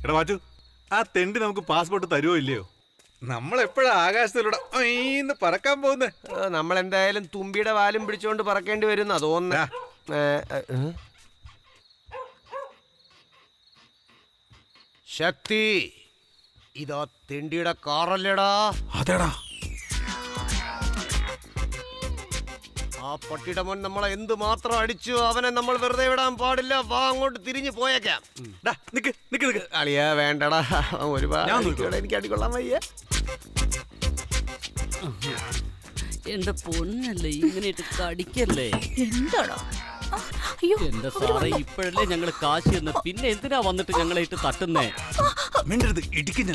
എടാ വാച്ചു, ആ തെണ്ടി നമുക്ക് പാസ്പോർട്ട് തരുമോ ഇല്ലയോ? നമ്മൾ എപ്പോഴാ ആകാശത്തിലൂടെ പറക്കാൻ പോകുന്നേ? നമ്മൾ എന്തായാലും തുമ്പിയുടെ വാലും പിടിച്ചോണ്ട് പറക്കേണ്ടി വരും തോന്നുന്നു. ശക്തി, ഇതാ തെണ്ടിയുടെ കാറല്ലേടാ? അതെടാ. ആ പട്ടിയുടെ മോൻ നമ്മളെ എന്ത് മാത്രം അടിച്ചു, അവനെ നമ്മൾ വെറുതെ വിടാൻ പാടില്ല. വാ, അങ്ങോട്ട് തിരിഞ്ഞു പോയേക്കാം. അളിയാ വേണ്ടടാ, ഒരുപാട് എനിക്ക് അടികൊള്ളാൻ വയ്യ. എന്റെ പൊന്നല്ലേ, ഇങ്ങനെ കടിക്കല്ലേ? എന്താണോ എന്റെ സാറേ, ഇപ്പോഴല്ലേ ഞങ്ങള് കാശ് എന്ന്, പിന്നെ എന്തിനാ വന്നിട്ട് ഞങ്ങളെ ഇട്ട് തട്ടുന്നേ? മിണ്ടരുത്, ഇടിക്കുന്ന.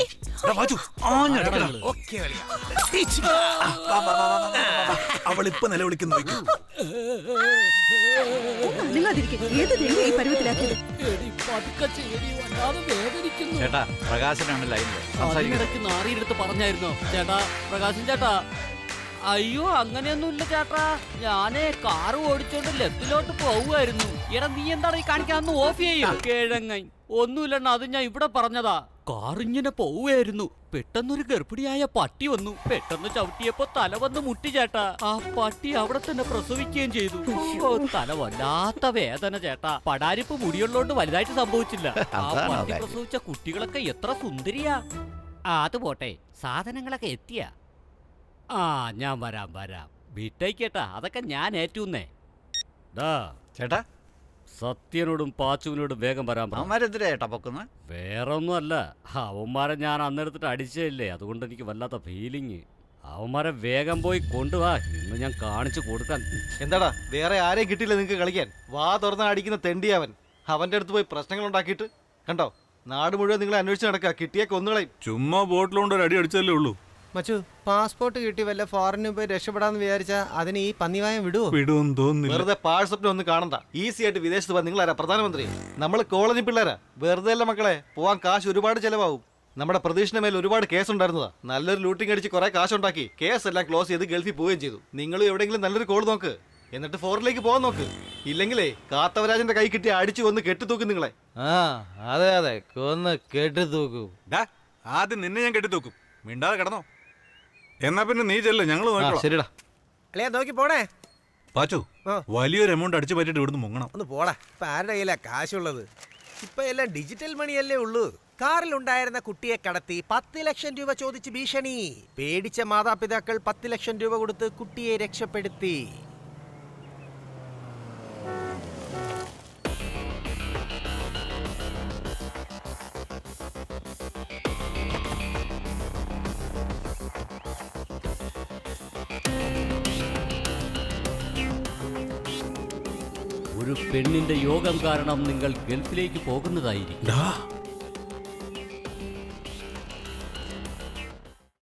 അവളിപ്പോ നിലവിളിക്കുന്നു. ചേട്ടാ, പ്രകാശനാണ് ലൈനിൽ. നാറിയെടുത്ത് പറഞ്ഞായിരുന്നോ ചേട്ടാ? പ്രകാശൻ ചേട്ടാ, അയ്യോ അങ്ങനെയൊന്നുമില്ല ചേട്ടാ, ഞാനേ കാറ് ഓടിച്ചോണ്ട് ലെഫ്റ്റിലോട്ട് പോവുമായിരുന്നു. എടാ നീ എന്താണ് ഈ കാണിക്കാന്ന്? ഓഫ് ചെയ്യും കിഴങ്ങ. ഒന്നുമില്ലെണ്ണ, അത് ഞാൻ ഇവിടെ പറഞ്ഞതാ. കാറിങ്ങനെ പോവുകയായിരുന്നു, പെട്ടെന്നൊരു ഗർഭിണിയായ പട്ടി വന്നു. പെട്ടെന്ന് ചവിട്ടിയപ്പോ തല വന്ന് മുട്ടി ചേട്ടാ. ആ പട്ടി അവിടെ തന്നെ പ്രസവിക്കുകയും ചെയ്തു. തല വല്ലാത്ത വേദന ചേട്ടാ. പടാരിപ്പ് മുടിയുള്ളോണ്ട് വലുതായിട്ട് സംഭവിച്ചില്ല. ആ പട്ടി പ്രസവിച്ച കുട്ടികളൊക്കെ എത്ര സുന്ദരിയാ. അത് പോട്ടെ, സാധനങ്ങളൊക്കെ എത്തിയാ? ആ ഞാൻ വരാം. വിട്ടേക്കേട്ടാ, അതൊക്കെ ഞാൻ ഏറ്റുന്നേ. ചേട്ടാ, സത്യനോടും പാച്ചുവിനോടും വേഗം വരാൻ പറ. അവന്മാരെന്തിനാ ചേട്ടാ പൊക്കുന്നത്? വേറൊന്നും അല്ല, അവന്മാരെ ഞാൻ അന്നെടുത്തിട്ട് അടിച്ചല്ലേ, അതുകൊണ്ട് എനിക്ക് വല്ലാത്ത ഫീലിങ്. അവന്മാരെ വേഗം പോയി കൊണ്ടുവാ, ഇന്ന് ഞാൻ കാണിച്ചു കൊടുക്കാൻ. എന്താടാ, വേറെ ആരെയും കിട്ടിയില്ല നിങ്ങക്ക് കളിക്കാൻ? വാ തുറന്ന് അടിക്കുന്ന തെണ്ടിയവൻ. അവന്റെ അടുത്ത് പോയി പ്രശ്നങ്ങൾ ഉണ്ടാക്കിയിട്ട് കണ്ടോ, നാട് മുഴുവൻ നിങ്ങളെ അന്വേഷിച്ച് നടക്കുക. കിട്ടിയ കൊന്നുകളയും. ചുമ്മാ ബോട്ടിലുകൊണ്ട് ഒരു അടി അടിച്ചല്ലേ ഉള്ളൂ. മച്ചു, പാസ്പോർട്ട് കിട്ടി വല്ല ഫോറിനും പോയി രക്ഷപ്പെടാന്ന് വിചാരിച്ചാ അതിന് ഈ പന്നിവായം വിടുവോ? വിടുവെന്ന് തോന്നുന്നില്ല. വെറുതെ പാഴ്സപ്പിനെ ഒന്നും കാണണ്ട. ഈസി ആയിട്ട് വിദേശത്ത് പോകാൻ നിങ്ങളാരാ പ്രധാനമന്ത്രി? നമ്മൾ കോളനി പിള്ളേരാ. വെറുതെ അല്ല മക്കളെ, പോവാൻ കാശ് ഒരുപാട് ചെലവാകും. നമ്മുടെ പ്രതീക്ഷയുടെ മേൽ ഒരുപാട് കേസ് ഉണ്ടായിരുന്നതാ. നല്ലൊരു ലൂട്ടിങ് അടിച്ച് കുറെ കാശ് ഉണ്ടാക്കി കേസ് എല്ലാം ക്ലോസ് ചെയ്ത് ഗൾഫിൽ പോവുകയും ചെയ്തു. നിങ്ങൾ എവിടെയെങ്കിലും നല്ലൊരു കോൾ നോക്ക്, എന്നിട്ട് ഫോറിലേക്ക് പോകാൻ നോക്ക്. ഇല്ലെങ്കിലേ കാത്തവരാജന്റെ കൈ കിട്ടി അടിച്ചു കൊന്ന് കെട്ടിത്തൂക്കും നിങ്ങളെ. അതെ, കൊന്ന് കെട്ടിത്തൂക്കും. ആദ്യം നിന്നെ ഞാൻ കെട്ടിത്തൂക്കും. മിണ്ടാതെ കിടന്നോ. എന്നാ പിന്നെ നീ ചെല്ലേ, ഞങ്ങൾ ശരിടാ. അല്ലേ, നോക്കി പോണേ. പാച്ചു, വലിയൊരു എമൗണ്ട് അടിച്ചു പറ്റിട്ട് ഇവിടുന്ന് മുങ്ങണം. ഒന്ന് പോടാ. ഇപ്പൊ ആരുടെ കയ്യിലാ കാശുള്ളത്? ഇപ്പൊ എല്ലാം ഡിജിറ്റൽ മണിയല്ലേ ഉള്ളൂ. കാറിലുണ്ടായിരുന്ന കുട്ടിയെ കടത്തി 10 ലക്ഷം രൂപ ചോദിച്ച് ഭീഷണി. പേടിച്ച മാതാപിതാക്കൾ 10 ലക്ഷം രൂപ കൊടുത്ത് കുട്ടിയെ രക്ഷപ്പെടുത്തി. ഒരു പെണ്ണിന്റെ യോഗം കാരണം നിങ്ങൾ ഗൾഫിലേക്ക് പോകുന്നതായിരിക്കും.